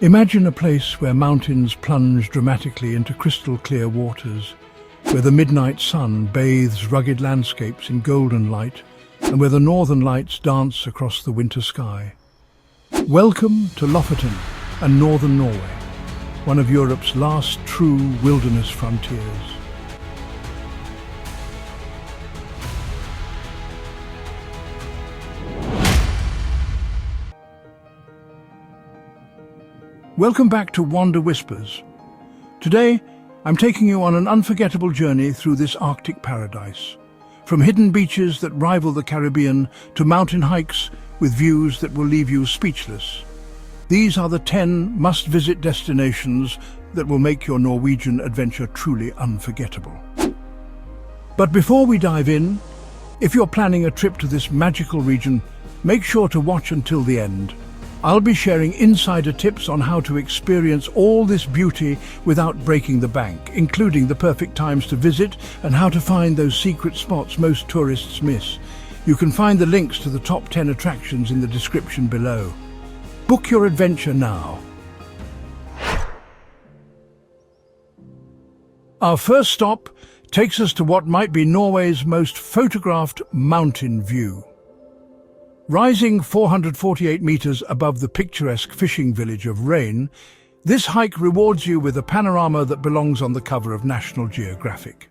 Imagine a place where mountains plunge dramatically into crystal-clear waters, where the midnight sun bathes rugged landscapes in golden light, and where the northern lights dance across the winter sky. Welcome to Lofoten and Northern Norway, one of Europe's last true wilderness frontiers. Welcome back to Wander Whispers. Today, I'm taking you on an unforgettable journey through this Arctic paradise. From hidden beaches that rival the Caribbean to mountain hikes with views that will leave you speechless. These are the 10 must-visit destinations that will make your Norwegian adventure truly unforgettable. But before we dive in, if you're planning a trip to this magical region, make sure to watch until the end. I'll be sharing insider tips on how to experience all this beauty without breaking the bank, including the perfect times to visit and how to find those secret spots most tourists miss. You can find the links to the top 10 attractions in the description below. Book your adventure now. Our first stop takes us to what might be Norway's most photographed mountain view. Rising 448 meters above the picturesque fishing village of Reine, this hike rewards you with a panorama that belongs on the cover of National Geographic.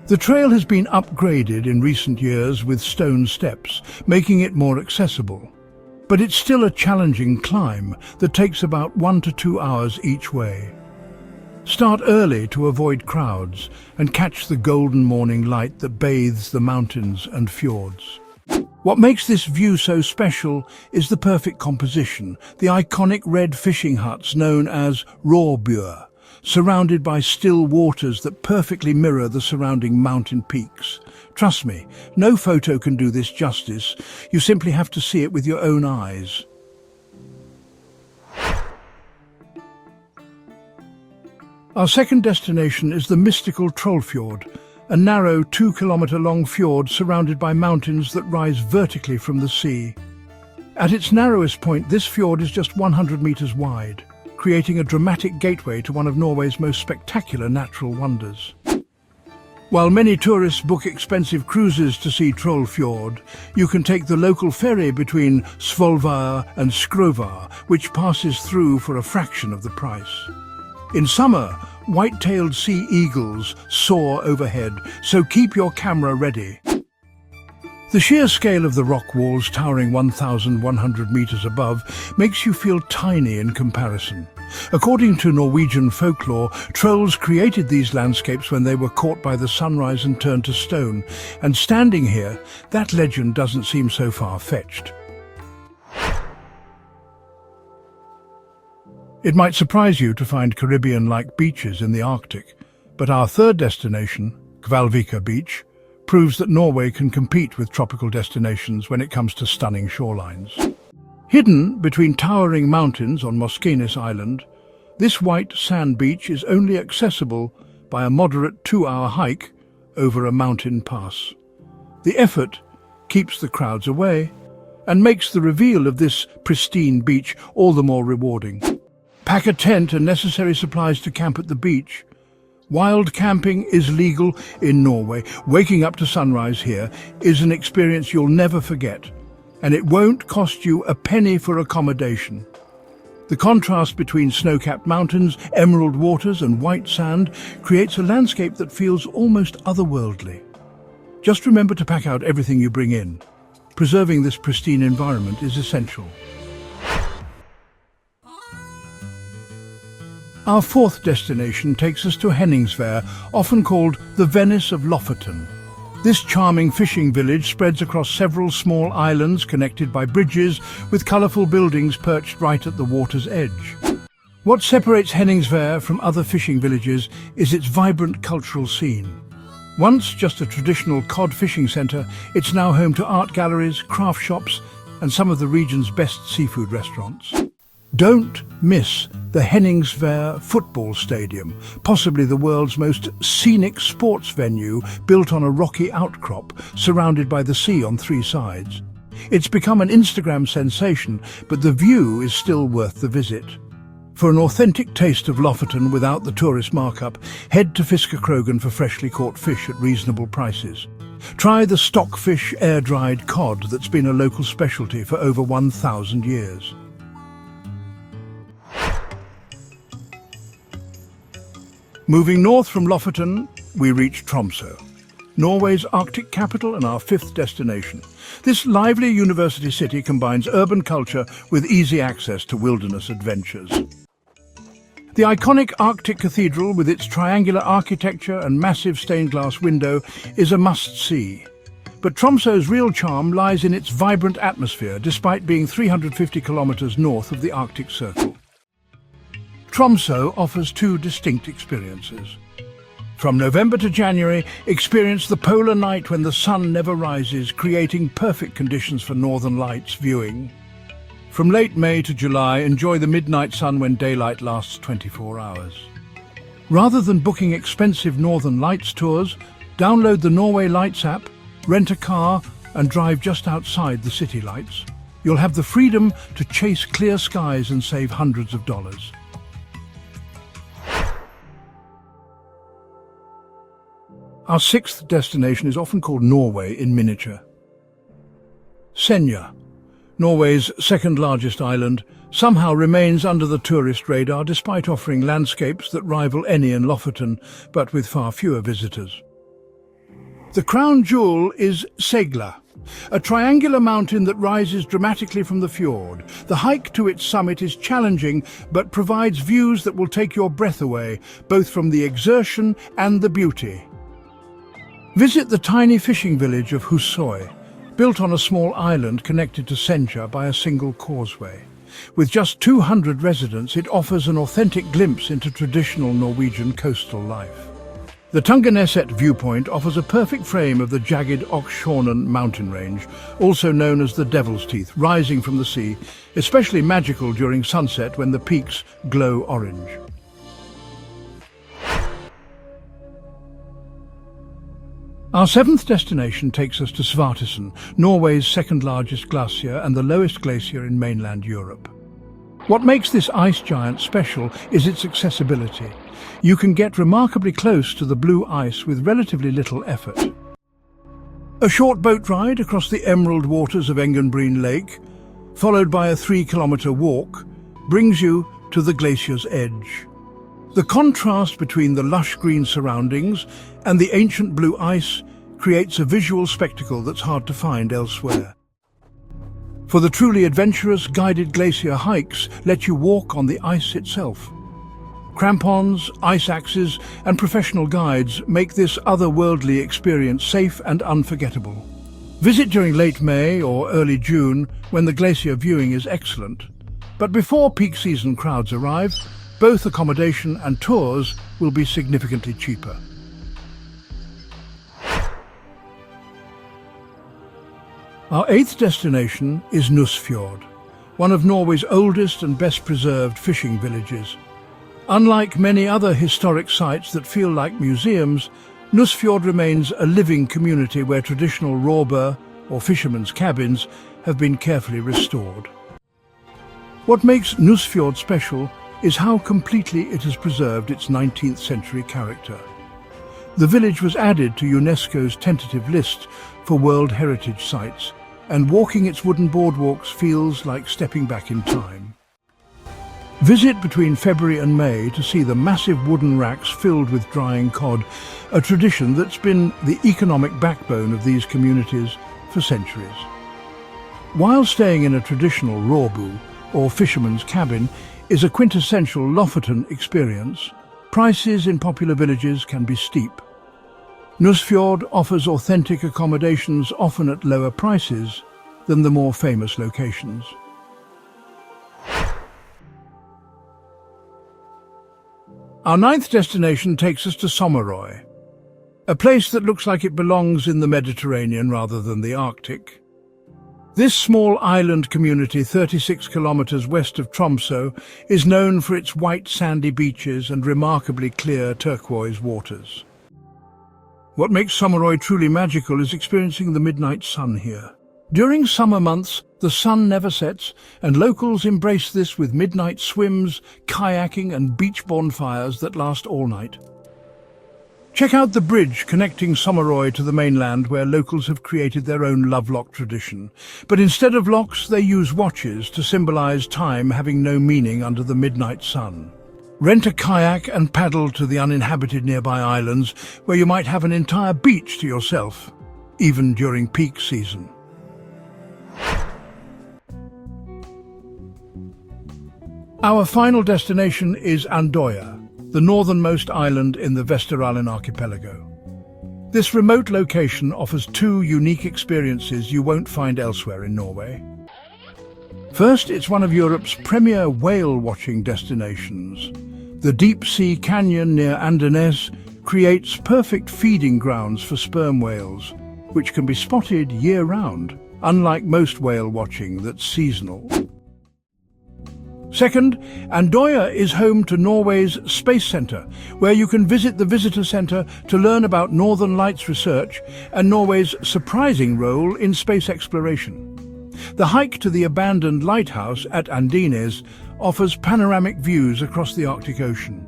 The trail has been upgraded in recent years with stone steps, making it more accessible. But it's still a challenging climb that takes about 1 to 2 hours each way. Start early to avoid crowds and catch the golden morning light that bathes the mountains and fjords. What makes this view so special is the perfect composition, the iconic red fishing huts known as råbur, surrounded by still waters that perfectly mirror the surrounding mountain peaks. Trust me, no photo can do this justice. You simply have to see it with your own eyes. Our second destination is the mystical Troll Fjord, a narrow 2-kilometer-long fjord surrounded by mountains that rise vertically from the sea. At its narrowest point, this fjord is just 100 meters wide, creating a dramatic gateway to one of Norway's most spectacular natural wonders. While many tourists book expensive cruises to see Troll Fjord, you can take the local ferry between Svolvær and Svolvær, which passes through for a fraction of the price. In summer, white-tailed sea eagles soar overhead, so keep your camera ready. The sheer scale of the rock walls towering 1,100 meters above makes you feel tiny in comparison. According to Norwegian folklore, trolls created these landscapes when they were caught by the sunrise and turned to stone, and standing here, that legend doesn't seem so far-fetched. It might surprise you to find Caribbean-like beaches in the Arctic, but our third destination, Kalvika Beach, proves that Norway can compete with tropical destinations when it comes to stunning shorelines. Hidden between towering mountains on Moskenes Island, this white sand beach is only accessible by a moderate 2-hour hike over a mountain pass. The effort keeps the crowds away and makes the reveal of this pristine beach all the more rewarding. Pack a tent and necessary supplies to camp at the beach. Wild camping is legal in Norway. Waking up to sunrise here is an experience you'll never forget, and it won't cost you a penny for accommodation. The contrast between snow-capped mountains, emerald waters and white sand creates a landscape that feels almost otherworldly. Just remember to pack out everything you bring in. Preserving this pristine environment is essential. Our fourth destination takes us to Henningsvær, often called the Venice of Lofoten. This charming fishing village spreads across several small islands connected by bridges with colourful buildings perched right at the water's edge. What separates Henningsvær from other fishing villages is its vibrant cultural scene. Once just a traditional cod fishing centre, it's now home to art galleries, craft shops and some of the region's best seafood restaurants. Don't miss the Henningsvær football stadium, possibly the world's most scenic sports venue built on a rocky outcrop surrounded by the sea on 3 sides. It's become an Instagram sensation, but the view is still worth the visit. For an authentic taste of Lofoten without the tourist markup, head to Fiskekrogen for freshly caught fish at reasonable prices. Try the stockfish air-dried cod that's been a local specialty for over 1,000 years. Moving north from Lofoten, we reach Tromsø, Norway's Arctic capital and our fifth destination. This lively university city combines urban culture with easy access to wilderness adventures. The iconic Arctic cathedral, with its triangular architecture and massive stained glass window, is a must-see. But Tromsø's real charm lies in its vibrant atmosphere, despite being 350 kilometers north of the Arctic Circle. Tromsø offers two distinct experiences. From November to January, experience the polar night when the sun never rises, creating perfect conditions for Northern Lights viewing. From late May to July, enjoy the midnight sun when daylight lasts 24 hours. Rather than booking expensive Northern Lights tours, download the Norway Lights app, rent a car and drive just outside the city lights. You'll have the freedom to chase clear skies and save hundreds of dollars. Our sixth destination is often called Norway in miniature. Senja, Norway's second largest island, somehow remains under the tourist radar despite offering landscapes that rival any in Lofoten, but with far fewer visitors. The crown jewel is Segla, a triangular mountain that rises dramatically from the fjord. The hike to its summit is challenging, but provides views that will take your breath away, both from the exertion and the beauty. Visit the tiny fishing village of Husøy, built on a small island connected to Senja by a single causeway. With just 200 residents, it offers an authentic glimpse into traditional Norwegian coastal life. The Tunganeset viewpoint offers a perfect frame of the jagged Oksjornen mountain range, also known as the Devil's Teeth, rising from the sea, especially magical during sunset when the peaks glow orange. Our seventh destination takes us to Svartisen, Norway's second largest glacier and the lowest glacier in mainland Europe. What makes this ice giant special is its accessibility. You can get remarkably close to the blue ice with relatively little effort. A short boat ride across the emerald waters of Engenbreen Lake, followed by a 3-kilometer walk, brings you to the glacier's edge. The contrast between the lush green surroundings and the ancient blue ice creates a visual spectacle that's hard to find elsewhere. For the truly adventurous, guided glacier hikes let you walk on the ice itself. Crampons, ice axes, and professional guides make this otherworldly experience safe and unforgettable. Visit during late May or early June when the glacier viewing is excellent. But before peak season crowds arrive, both accommodation and tours will be significantly cheaper. Our eighth destination is Nusfjord, one of Norway's oldest and best preserved fishing villages. Unlike many other historic sites that feel like museums, Nusfjord remains a living community where traditional råbør, or fishermen's cabins, have been carefully restored. What makes Nusfjord special is how completely it has preserved its 19th century character. The village was added to UNESCO's tentative list for World Heritage Sites, and walking its wooden boardwalks feels like stepping back in time. Visit between February and May to see the massive wooden racks filled with drying cod, a tradition that's been the economic backbone of these communities for centuries. While staying in a traditional råbu, or fisherman's cabin, is a quintessential Lofoten experience, prices in popular villages can be steep. Nusfjord offers authentic accommodations often at lower prices than the more famous locations. Our ninth destination takes us to Sommarøy, a place that looks like it belongs in the Mediterranean rather than the Arctic. This small island community, 36 kilometers west of Tromsø, is known for its white sandy beaches and remarkably clear turquoise waters. What makes Sommarøy truly magical is experiencing the midnight sun here. During summer months, the sun never sets, and locals embrace this with midnight swims, kayaking and beach bonfires that last all night. Check out the bridge connecting Sommarøy to the mainland, where locals have created their own lovelock tradition. But instead of locks, they use watches to symbolize time having no meaning under the midnight sun. Rent a kayak and paddle to the uninhabited nearby islands, where you might have an entire beach to yourself, even during peak season. Our final destination is Andøya, the northernmost island in the Vesterålen archipelago. This remote location offers two unique experiences you won't find elsewhere in Norway. First, it's one of Europe's premier whale-watching destinations. The deep-sea canyon near Andenes creates perfect feeding grounds for sperm whales, which can be spotted year-round, unlike most whale watching that's seasonal. Second, Andøya is home to Norway's Space Centre, where you can visit the visitor centre to learn about Northern Lights research and Norway's surprising role in space exploration. The hike to the abandoned lighthouse at Andenes offers panoramic views across the Arctic Ocean.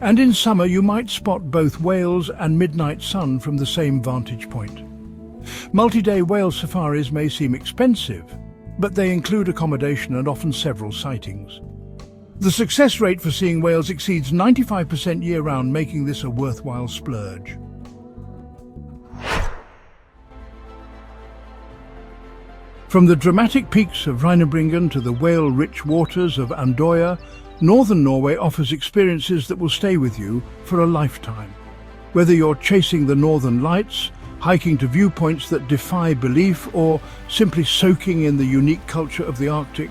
And in summer you might spot both whales and midnight sun from the same vantage point. Multi-day whale safaris may seem expensive, but they include accommodation and often several sightings. The success rate for seeing whales exceeds 95% year-round, making this a worthwhile splurge. From the dramatic peaks of Reine to the whale-rich waters of Andøya, Northern Norway offers experiences that will stay with you for a lifetime. Whether you're chasing the Northern Lights, hiking to viewpoints that defy belief, or simply soaking in the unique culture of the Arctic,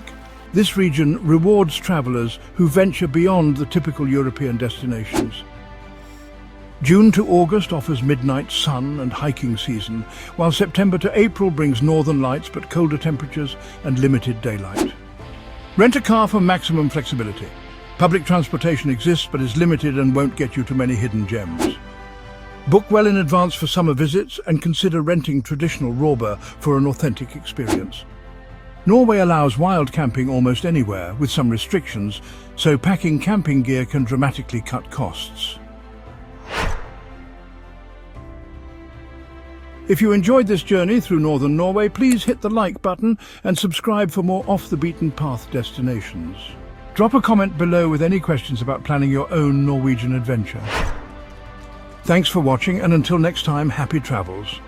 this region rewards travelers who venture beyond the typical European destinations. June to August offers midnight sun and hiking season, while September to April brings northern lights but colder temperatures and limited daylight. Rent a car for maximum flexibility. Public transportation exists but is limited and won't get you to many hidden gems. Book well in advance for summer visits and consider renting traditional råber for an authentic experience. Norway allows wild camping almost anywhere, with some restrictions, so packing camping gear can dramatically cut costs. If you enjoyed this journey through Northern Norway, please hit the like button and subscribe for more off-the-beaten-path destinations. Drop a comment below with any questions about planning your own Norwegian adventure. Thanks for watching, and until next time, happy travels.